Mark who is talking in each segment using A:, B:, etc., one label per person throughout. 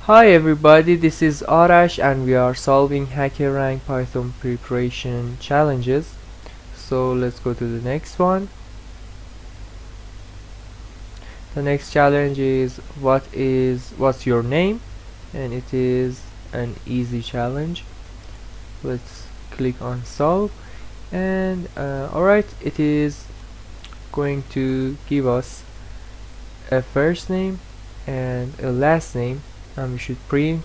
A: Hi everybody, this is Arash and we are solving HackerRank Python preparation challenges. So let's go to the next one. The next challenge is what's your name? And it is an easy challenge. Let's click on solve and alright, it is going to give us a first name and a last name, and we should print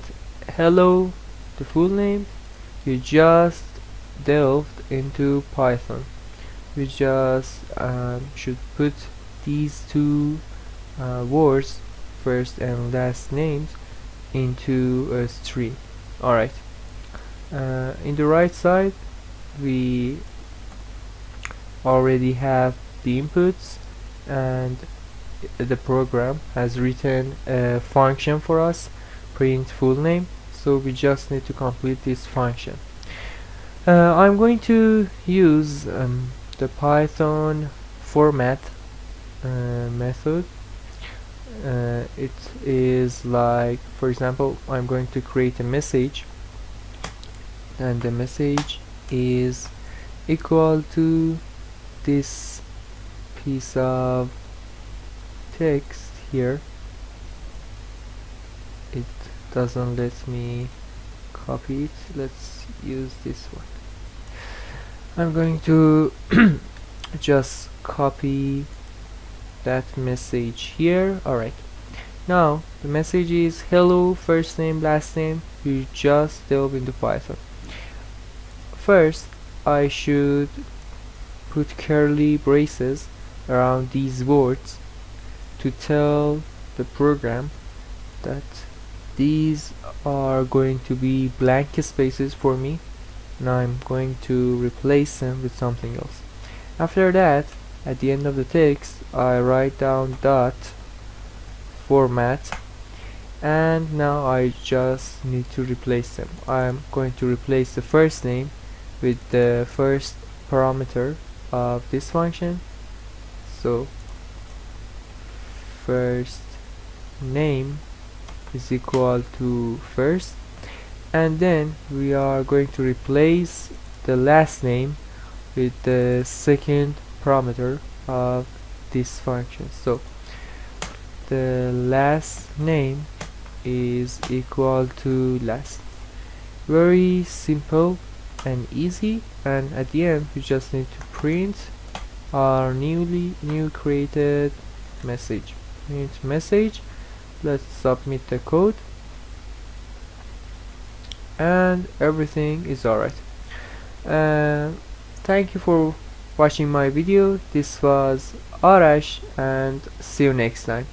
A: hello, the full name. You just delved into Python. We just should put these two words, first and last names, into a string. Alright, in the right side we already have the inputs, and the program has written a function for us, print full name, so we just need to complete this function. I'm going to use the Python format method. It is like, for example, I'm going to create a message, and the message is equal to this piece of text here. It doesn't let me copy it. Let's use this one. I'm going to just copy that message here. Alright, now the message is hello, first name, last name. You just delve into Python. First, I should put curly braces around these words to tell the program that these are going to be blank spaces for me, and I'm going to replace them with something else. After that, at the end of the text, I write down dot format, and now I just need to replace them. I'm going to replace the first name with the first parameter of this function. So first name is equal to first, and then we are going to replace the last name with the second parameter of this function. So the last name is equal to last. Very simple and easy, and at the end we just need to print our new created message. Print message. Let's submit the code, and everything is alright. Thank you for watching my video. This was Arash, and see you next time.